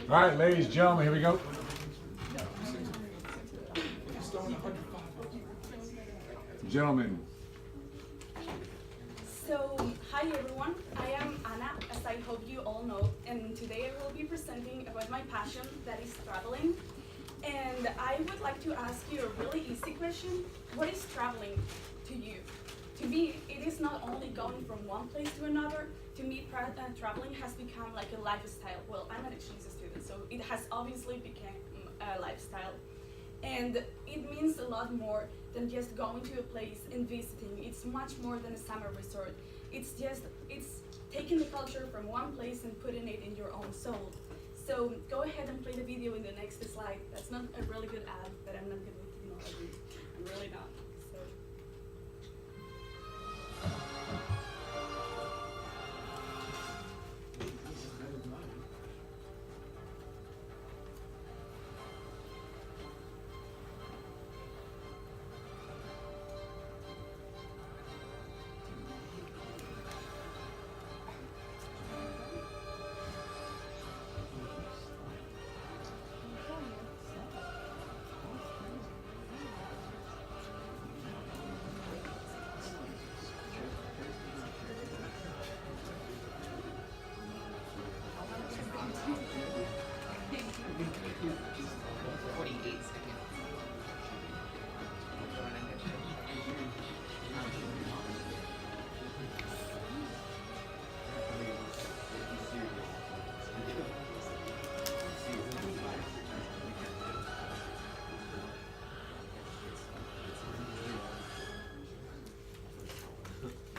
All right, ladies and gentlemen, here we go. Gentlemen. So, hi everyone, I am Anna, as I hope you all know, and today I will be presenting about my passion, that is traveling. And I would like to ask you a really easy question. What is traveling to you? To me, it is not only going from one place to another. To me, traveling has become like a lifestyle. Well, I'm an exchange student, so it has obviously become a lifestyle. And it means a lot more than just going to a place and visiting. It's much more than a summer resort. It's taking the culture from one place and putting it in your own soul. So go ahead and play the video in the next slide. That's not a really good ad, but I'm not good with technology. I'm really not. So.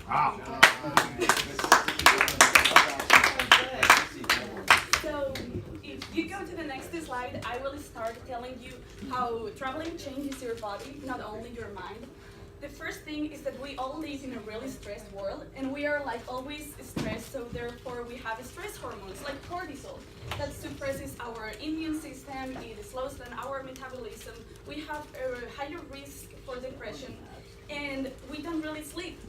Wow. So if you go to the next slide, I will start telling you how traveling changes your body, not only your mind. The first thing is that we all live in a really stressed world, and we are like always stressed, so therefore we have stress hormones like cortisol that suppresses our immune system, it slows down our metabolism, we have a higher risk for depression, and we don't really sleep.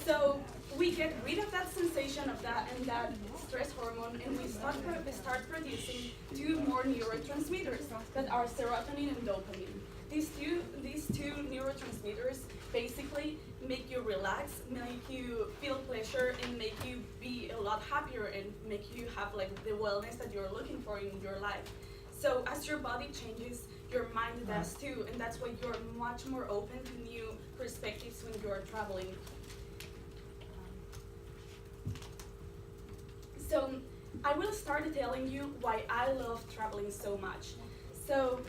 So we get rid of that sensation of that and that stress hormone, and we start producing two more neurotransmitters that are serotonin and dopamine. These two neurotransmitters basically make you relax, make you feel pleasure, and make you be a lot happier and make you have like the wellness that you're looking for in your life. So as your body changes, your mind does too, and that's why you're much more open to new perspectives when you're traveling. So I will start telling you why I love traveling so much. So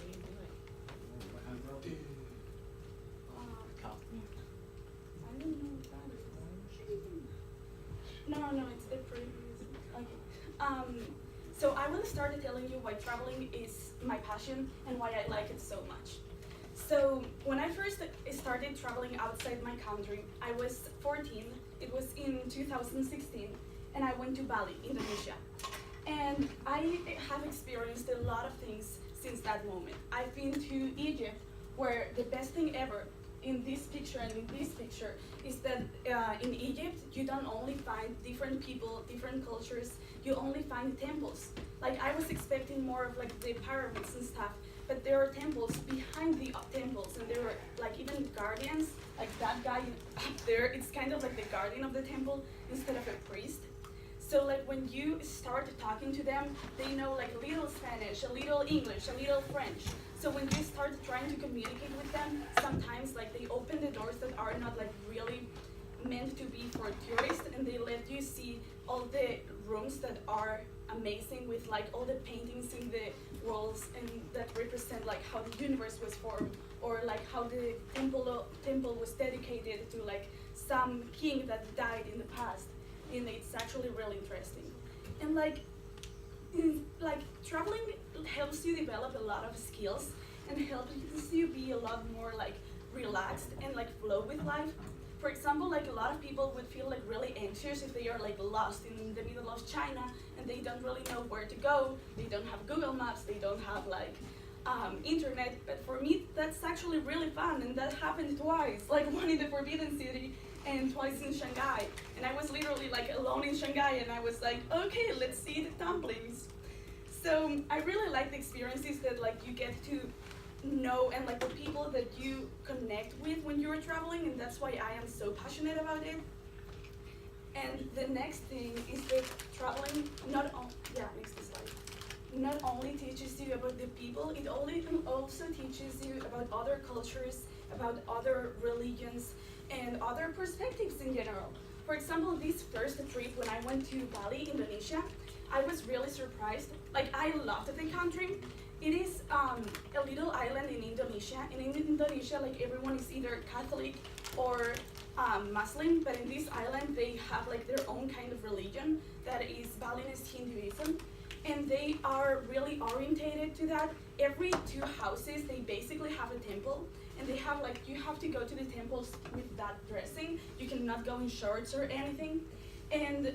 no, it's the previous. Okay. So I will start telling you why traveling is my passion and why I like it so much. So when I first started traveling outside my country, I was 14. It was in 2016, and I went to Bali, Indonesia. And I have experienced a lot of things since that moment. I've been to Egypt, where the best thing ever in this picture and in this picture is that in Egypt, you don't only find different people, different cultures, you only find temples. Like I was expecting more of like the pyramids and stuff, but there are temples behind the temples, and there are like even guardians, like that guy up there, it's kind of like the guardian of the temple instead of a priest. So like when you start talking to them, they know like a little Spanish, a little English, a little French. So when you start trying to communicate with them, sometimes like they open the doors that are not like really meant to be for tourists, and they let you see all the rooms that are amazing with like all the paintings in the walls and that represent like how the universe was formed, or like how the temple was dedicated to like some king that died in the past. And it's actually really interesting. And like traveling helps you develop a lot of skills and helps you be a lot more like relaxed and like flow with life. For example, like a lot of people would feel like really anxious if they are like lost in the middle of China and they don't really know where to go. They don't have Google Maps, they don't have like internet. But for me, that's actually really fun, and that happened twice, like one in the Forbidden City and twice in Shanghai. And I was literally like alone in Shanghai, and I was like, okay, let's see the dumplings. So I really like the experiences that like you get to know and like the people that you connect with when you're traveling, and that's why I am so passionate about it. And the next thing is that traveling next slide. Not only teaches you about the people, it also teaches you about other cultures, about other religions, and other perspectives in general. For example, this first trip when I went to Bali, Indonesia, I was really surprised. Like, I loved the country. It is a little island in Indonesia, and in Indonesia, like, everyone is either Catholic or Muslim, but in this island, they have like their own kind of religion that is Balinese Hinduism, and they are really orientated to that. Every 2 houses, they basically have a temple, and they have like, you have to go to the temples with that dressing. You cannot go in shorts or anything, and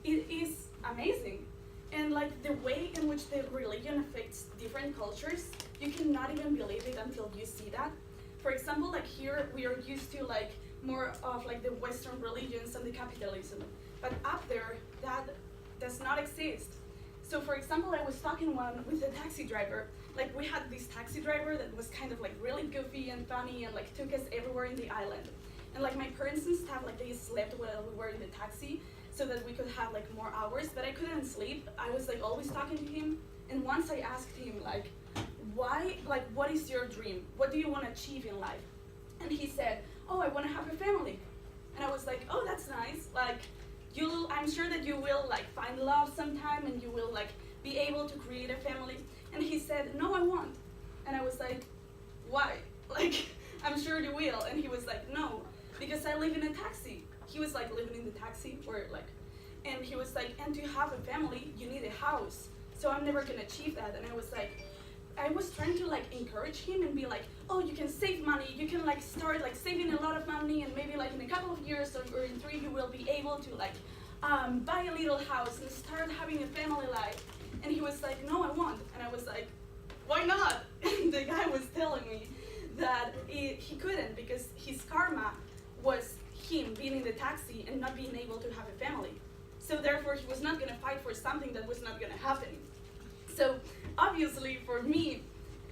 it is amazing. And like the way in which the religion affects different cultures, you cannot even believe it until you see that. For example, like here, we are used to like more of like the Western religions and the capitalism, but up there, that does not exist. So for example, I was talking with a taxi driver. Like, we had this taxi driver that was kind of like really goofy and funny and like took us everywhere in the island. And like my parents and stuff, like they slept while we were in the taxi so that we could have like more hours, but I couldn't sleep. I was like always talking to him. And once I asked him like, what is your dream? What do you want to achieve in life? And he said, oh, I want to have a family. And I was like, oh, that's nice. Like, I'm sure that you will like find love sometime and you will like be able to create a family. And he said, no, I won't. And I was like, why? Like, I'm sure you will. And he was like, no, because I live in a taxi. He was like living in the taxi and he was like, and to have a family, you need a house. So I'm never gonna achieve that. And I was like, I was trying to like encourage him and be like, oh, you can save money, you can like start like saving a lot of money, and maybe like in a couple of years or in 3 you will be able to like buy a little house and start having a family life. And he was like, no, I won't. And I was like, why not? And the guy was telling me that he couldn't because his karma was him being in the taxi and not being able to have a family. So therefore he was not gonna fight for something that was not gonna happen. So obviously for me,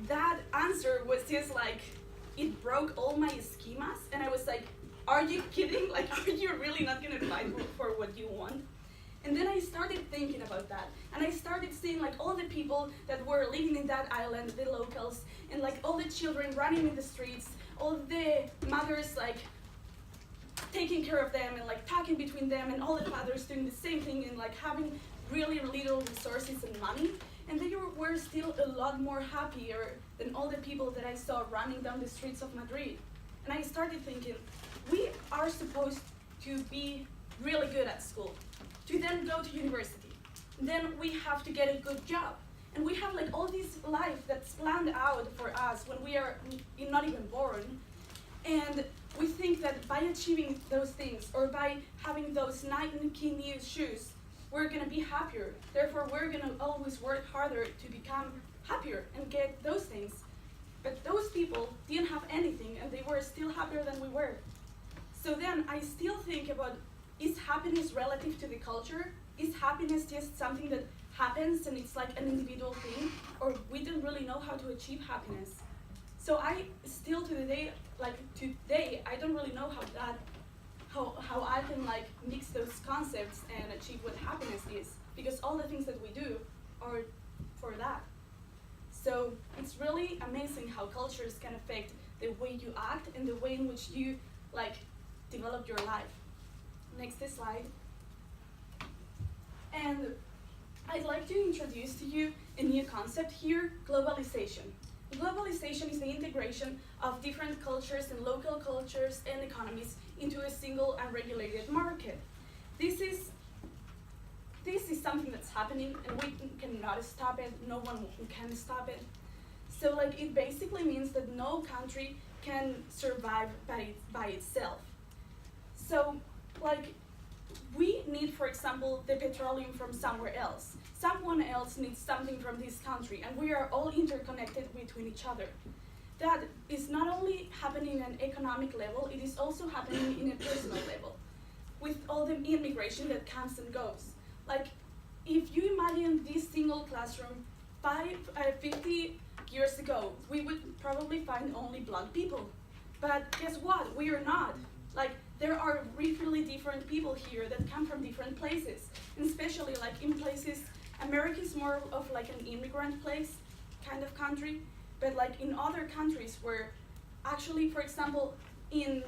that answer was just like, it broke all my schemas, and I was like, are you kidding? Like, are you really not gonna fight for what you want? And then I started thinking about that, and I started seeing like all the people that were living in that island, the locals, and like all the children running in the streets, all the mothers like taking care of them and like talking between them, and all the fathers doing the same thing and like having really little resources and money. And they were still a lot more happier than all the people that I saw running down the streets of Madrid. And I started thinking, we are supposed to be really good at school, to then go to university. Then we have to get a good job. And we have like all this life that's planned out for us when we are not even born. And we think that by achieving those things or by having those Nike new shoes, we're gonna be happier. Therefore, we're gonna always work harder to become happier and get those things. But those people didn't have anything and they were still happier than we were. So then I still think about, is happiness relative to the culture? Is happiness just something that happens and it's like an individual thing? Or we don't really know how to achieve happiness? So I still today, I don't really know how I can like mix those concepts and achieve what happiness is, because all the things that we do are for that. So it's really amazing how cultures can affect the way you act and the way in which you like develop your life. Next slide. And I'd like to introduce to you a new concept here, globalization. Globalization is the integration of different cultures and local cultures and economies into a single unregulated market. This is something that's happening and we cannot stop it, no one can stop it. So like it basically means that no country can survive by itself. So like we need, for example, the petroleum from somewhere else. Someone else needs something from this country, and we are all interconnected between each other. That is not only happening at an economic level, it is also happening in a personal level, with all the immigration that comes and goes. Like, if you imagine this single classroom 50 years ago, we would probably find only blonde people. But guess what? We are not. Like, there are really different people here that come from different places. And especially like in places, America is more of like an immigrant place, kind of country. But like in other countries where actually, for example, in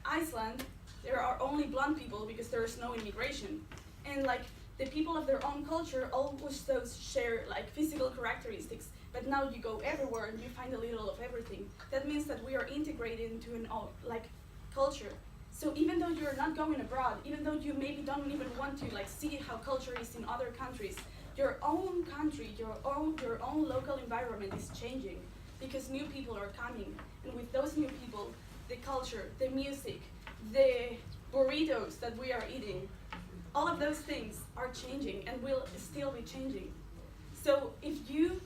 Iceland, there are only blonde people because there is no immigration. And like the people of their own culture also share like physical characteristics, but now you go everywhere and you find a little of everything. That means that we are integrated into an like culture. So even though you're not going abroad, even though you maybe don't even want to like see how culture is in other countries, your own country, your own local environment is changing because new people are coming. And with those new people, the culture, the music, the burritos that we are eating, all of those things are changing and will still be changing. So if you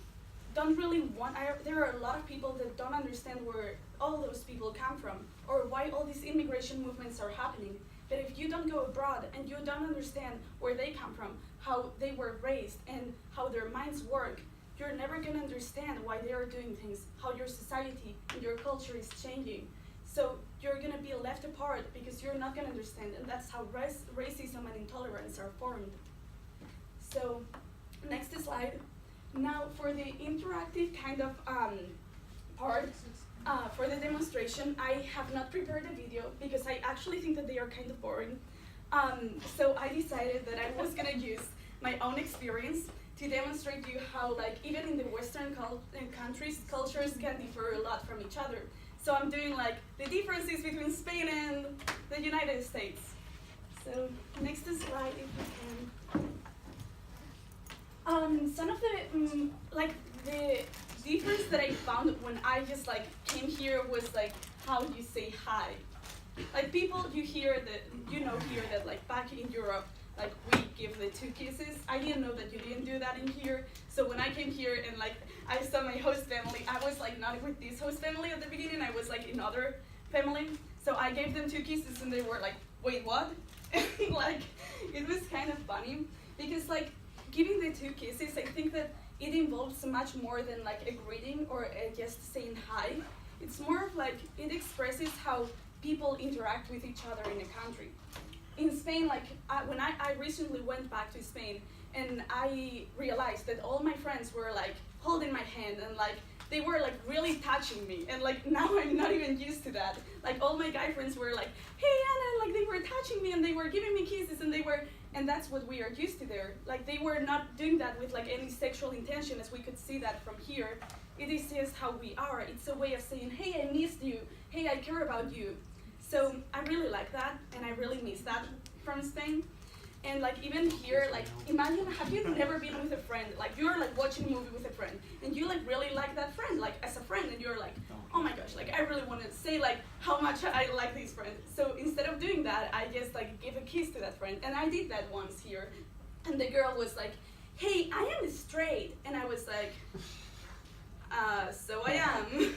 don't really want, there are a lot of people that don't understand where all those people come from or why all these immigration movements are happening. But if you don't go abroad and you don't understand where they come from, how they were raised and how their minds work, you're never gonna understand why they are doing things, how your society and your culture is changing. So you're gonna be left apart because you're not gonna understand, and that's how racism and intolerance are formed. So, next slide. Now for the interactive kind of part, for the demonstration, I have not prepared a video because I actually think that they are kind of boring. So I decided that I was gonna use my own experience to demonstrate to you how, like, even in the Western countries, cultures can differ a lot from each other. So I'm doing like the differences between Spain and the United States. So next slide, if we can. Some of the like the difference that I found when I just like came here was like how you say hi. Like people, you hear that, you know, here that like back in Europe, like we give the 2 kisses. I didn't know that you didn't do that in here. So when I came here and like I saw my host family, I was like not with this host family at the beginning, I was like in other family. So I gave them 2 kisses and they were like, wait, what? And like, it was kind of funny because like giving the 2 kisses, I think that it involves much more than like a greeting or just saying hi. It's more of like, it expresses how people interact with each other in a country. In Spain, like when I recently went back to Spain and I realized that all my friends were like holding my hand and like they were like really touching me, and like now I'm not even used to that. Like all my guy friends were like, hey Anna, like they were touching me and they were giving me kisses and that's what we are used to there. Like they were not doing that with like any sexual intention as we could see that from here. It is just how we are. It's a way of saying, hey, I missed you. Hey, I care about you. So I really like that, and I really miss that from Spain. And like even here, like imagine, have you never been with a friend? Like you're like watching a movie with a friend, and you like really like that friend, like as a friend, and you're like, oh my gosh, like I really want to say like how much I like this friend. So instead of doing that, I just like give a kiss to that friend, and I did that once here. And the girl was like, hey, I am straight, and I was like, so I am.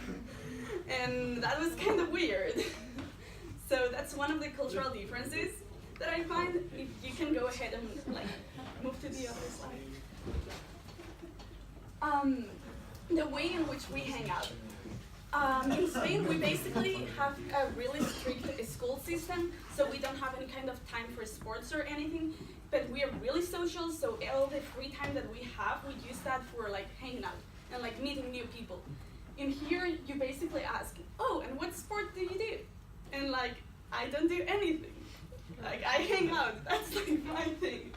And that was kind of weird. So that's one of the cultural differences that I find. If you can go ahead and like move to the other slide. The way in which we hang out. In Spain, we basically have a really strict school system, so we don't have any kind of time for sports or anything, but we are really social, so all the free time that we have, we use that for like hanging out and like meeting new people. In here, you basically ask, oh, and what sport do you do? And like, I don't do anything. Like, I hang out, that's like my thing.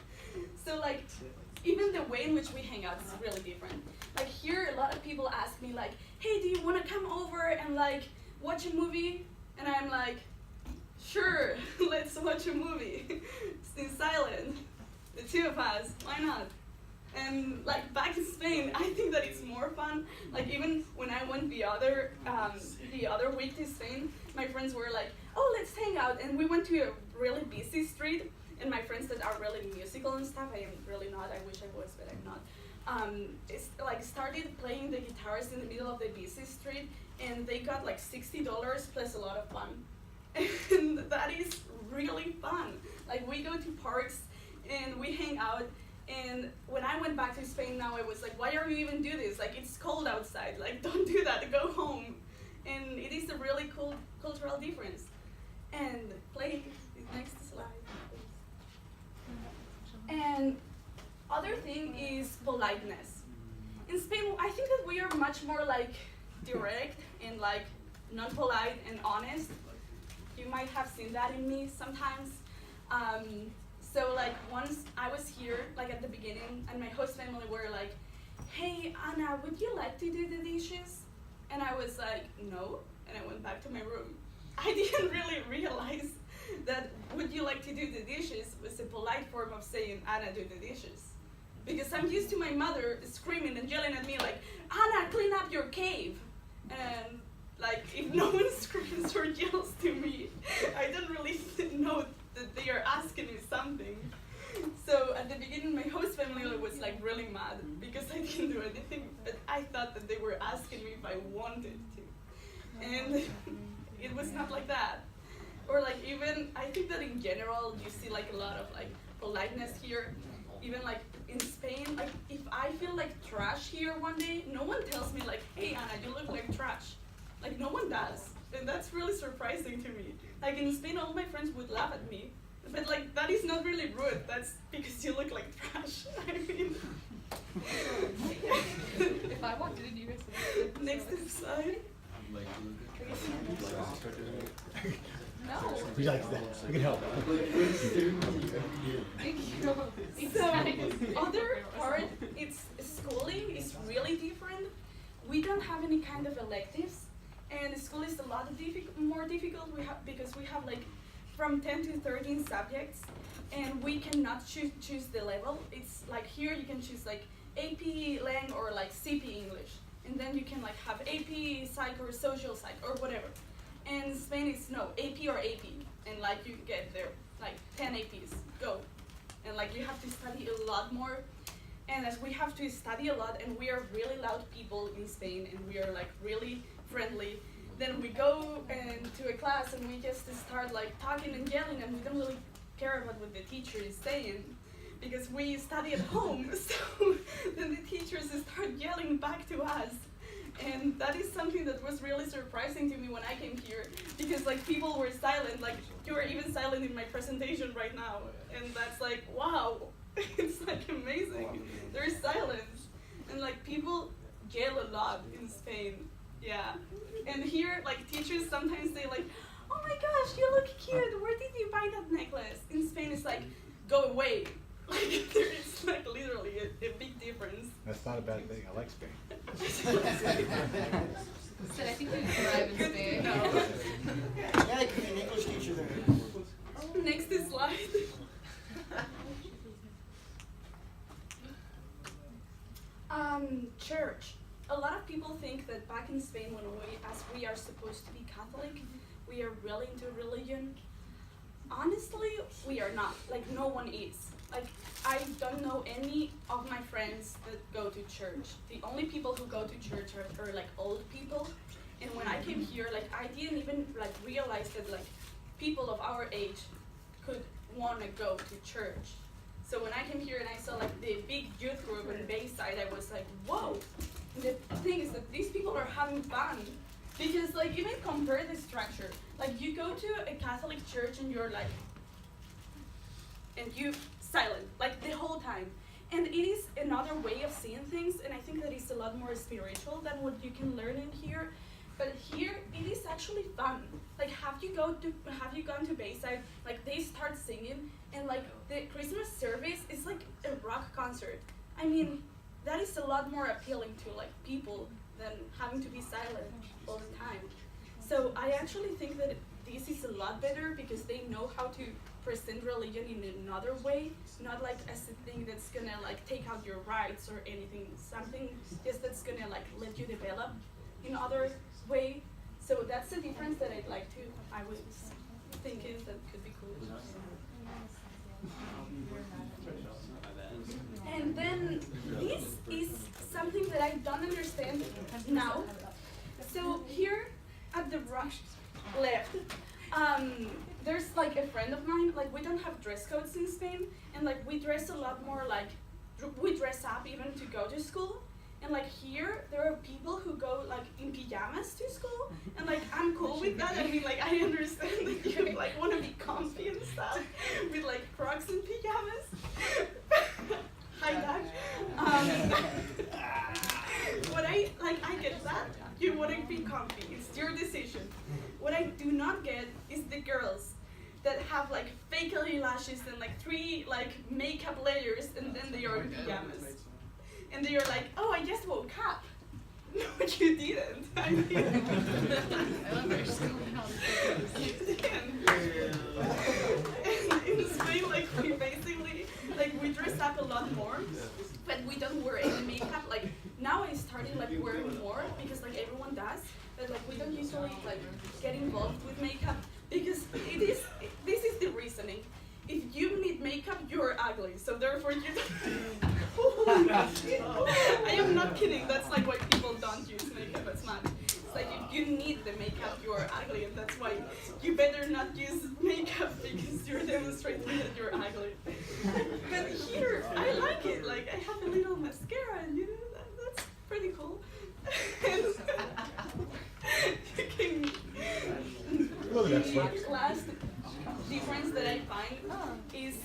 So like, even the way in which we hang out is really different. Like here, a lot of people ask me like, hey, do you want to come over and like watch a movie? And I'm like, sure, let's watch a movie. In silent, the 2 of us, why not? And like back in Spain, I think that it's more fun. Like even when I went the other week to Spain, my friends were like, oh, let's hang out. And we went to a really busy street. And my friends that are really musical and stuff, I am really not. I wish I was, but I'm not. It's like started playing the guitars in the middle of the busy street, and they got like $60 plus a lot of fun. And that is really fun. Like we go to parks and we hang out, And when I went back to Spain now, I was like, why are you even do this? Like, it's cold outside. Like, don't do that. Go home. And it is a really cool cultural difference. And play the next slide. And other thing is politeness. In Spain, I think that we are much more like direct and like non-polite and honest. You might have seen that in me sometimes. So like once I was here, like at the beginning, and my host family were like, hey Anna, would you like to do the dishes? And I was like, no, and I went back to my room. I didn't really realize that would you like to do the dishes was a polite form of saying, Anna, do the dishes. Because I'm used to my mother screaming and yelling at me like, Anna, clean up your cave. And like, if no one screams or yells to me, I don't really know that they are asking me something. So at the beginning, my host family was like really mad because I didn't do anything, but I thought that they were asking me if I wanted to. And it was not like that. Or like even, I think that in general, you see like a lot of like politeness here. Even like in Spain, like if I feel like trash here one day, no one tells me like, hey Anna, you look like trash. Like no one does. And that's really surprising to me. Like in Spain, all my friends would laugh at me. But like, that is not really rude. That's because you look like trash. I mean. If I walked in, you guys would. Next slide. No. We like that. We can help. Thank you. So other part, it's schooling is really different. We don't have any kind of electives, and school is a lot more difficult. Because we have like from 10 to 13 subjects, and we cannot choose the level. It's like here you can choose like AP Lang or like CP English, and then you can like have AP Psych or Social Psych or whatever. And in Spain it's no, AP or AP, and like you get there like 10 APs, go. And like you have to study a lot more, and as we have to study a lot and we are really loud people in Spain and we are like really friendly, then we go to a class and we just start like talking and yelling, and we don't really care about what the teacher is saying because we study at home. So then the teachers start yelling back to us. And that is something that was really surprising to me when I came here, because like people were silent, like you are even silent in my presentation right now, and that's like, wow, it's like amazing. There is silence, and like people yell a lot in Spain, yeah. And here, like teachers sometimes say like, oh my gosh, you look cute, where did you buy that necklace? In Spain it's like, go away. Like there is like literally a big difference. That's not a bad thing. I like Spain. Said I think you thrive in Spain. No. Yeah, I could be an English teacher there. Next slide. Church. A lot of people think that back in Spain, as we are supposed to be Catholic, we are really into religion. Honestly, we are not. Like, no one is. Like, I don't know any of my friends that go to church. The only people who go to church are like old people. And when I came here, like I didn't even like realize that like people of our age could want to go to church. So when I came here and I saw like the big youth group in Bayside, I was like, whoa. And the thing is that these people are having fun. Because like even compare the structure. Like you go to a Catholic church and you're like, and you silent, like the whole time. And it is another way of seeing things, and I think that it's a lot more spiritual than what you can learn in here. But here, it is actually fun. Like, have you gone to Bayside? Like, they start singing, and like the Christmas service is like a rock concert. I mean, that is a lot more appealing to like people than having to be silent all the time. So I actually think that this is a lot better because they know how to present religion in another way, not like as a thing that's gonna like take out your rights or anything, something just that's gonna like let you develop in other way. So that's the difference that I was thinking that could be cool. And then this is something that I don't understand now. So here at the left, there's like a friend of mine, like we don't have dress codes in Spain, and like we dress a lot more like we dress up even to go to school. And like here, there are people who go like in pajamas to school, and like I'm cool with that. I mean, like I understand that you like want to be comfy and stuff with like Crocs and pajamas. Hi, Dad. What I get that you want to be comfy. It's your decision. What I do not get is the girls that have like fake eyelashes and like 3 like makeup layers, and then they are in pajamas. And they are like, oh, I just woke up. No, you didn't. I mean, I love your school you didn't. And in Spain, like we basically, like we dress up a lot more, but we don't wear any makeup. Like now I started like wearing more because like everyone does, but like we don't usually like get involved with makeup because this is the reasoning. If you need makeup, you're ugly. So therefore you don't. I am not kidding. That's like why people don't use makeup as much. It's like if you need the makeup, you are ugly, and that's why you better not use makeup because you're demonstrating that you're ugly. But here, I like it. Like I have a little mascara, and you know that's pretty cool. The last difference that I find is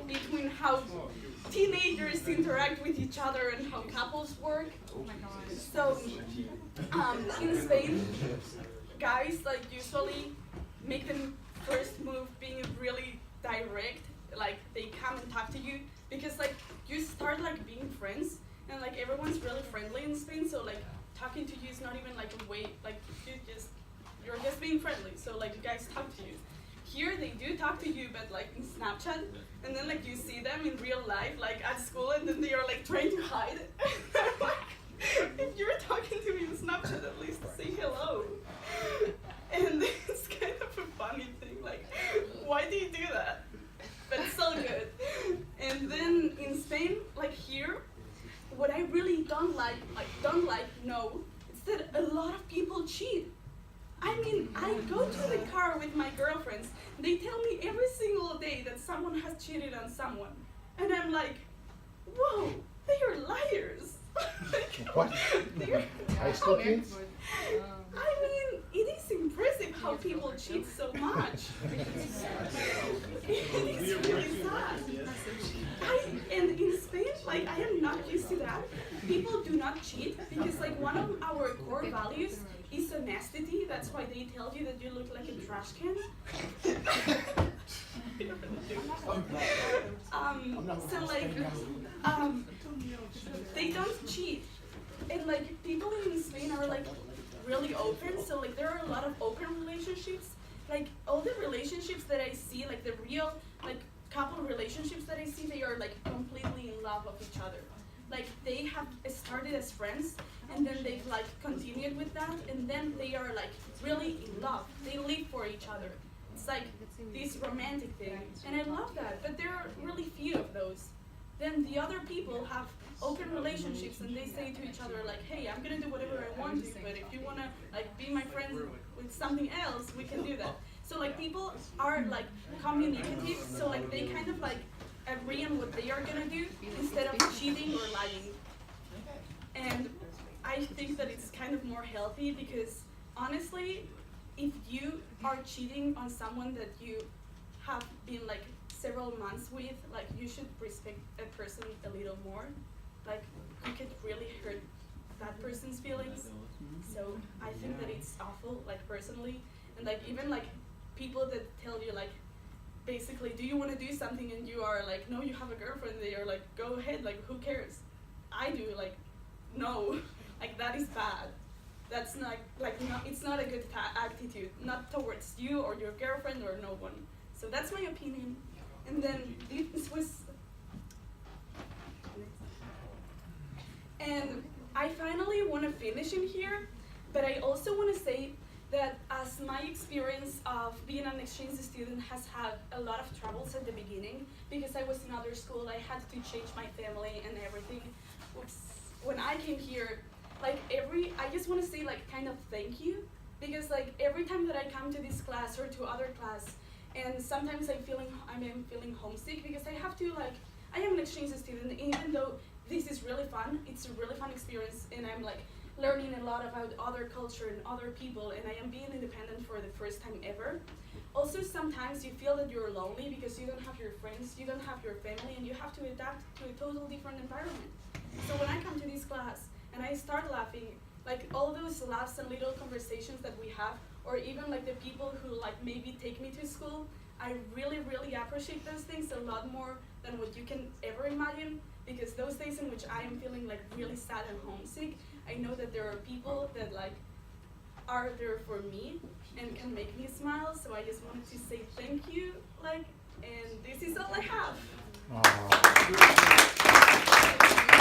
between how teenagers interact with each other and how couples work. So in Spain, guys like usually make them first move being really direct, like they come and talk to you because like you start like being friends and like everyone's really friendly in Spain, so like talking to you is not even like a way, like you're just being friendly, so like you guys talk to you. Here they do talk to you, but like in Snapchat, and then like you see them in real life, like at school, and then they are like trying to hide. If you're talking to me in Snapchat, at least say hello. And it's kind of a funny thing, like, why do you do that? But it's all good. And then in Spain, like here, what I really don't like, no, is that a lot of people cheat. I mean, I go to the car with my girlfriends, they tell me every single day that someone has cheated on someone. And I'm like, whoa, they are liars. What? They're- High school kids? I mean, it is impressive how people cheat so much. It is really sad. And in Spain, like I am not used to that. People do not cheat because like one of our core values is honesty. That's why they tell you that you look like a trash can. So like, they don't cheat. And like people in Spain are like really open, so like there are a lot of open relationships. Like all the relationships that I see, like the real like couple relationships that I see, they are like completely in love with each other. Like they have started as friends and then they've like continued with that and then they are like really in love. They live for each other. It's like this romantic thing. And I love that, but there are really few of those. Then the other people have open relationships and they say to each other like, hey, I'm gonna do whatever I want to, but if you wanna like be my friend with something else, we can do that. So like people are like communicative, so like they kind of like agree on what they are gonna do instead of cheating or lying. And I think that it's kind of more healthy because honestly, if you are cheating on someone that you have been like several months with, like you should respect a person a little more. Like you could really hurt that person's feelings. So I think that it's awful, like personally, and like even like people that tell you like basically, do you want to do something, and you are like, no, you have a girlfriend. They are like, go ahead, like who cares? I do, like, no, like that is bad. That's not like no, it's not a good attitude, not towards you or your girlfriend or no one. So that's my opinion. And then this was. And I finally want to finish in here, but I also want to say that as my experience of being an exchange student has had a lot of troubles at the beginning, because I was in other school, I had to change my family and everything. Oops. When I came here, like I just want to say like kind of thank you, because like every time that I come to this class or to other class, and sometimes I'm feeling homesick because I have to like, I am an exchange student, and even though this is really fun, it's a really fun experience, and I'm like learning a lot about other culture and other people, and I am being independent for the first time ever. Also, sometimes you feel that you're lonely because you don't have your friends, you don't have your family, and you have to adapt to a totally different environment. So when I come to this class and I start laughing, like all those laughs and little conversations that we have, or even like the people who like maybe take me to school, I really, really appreciate those things a lot more than what you can ever imagine, because those days in which I am feeling like really sad and homesick, I know that there are people that like are there for me and can make me smile. So I just wanted to say thank you, like, and this is all I have. Aw.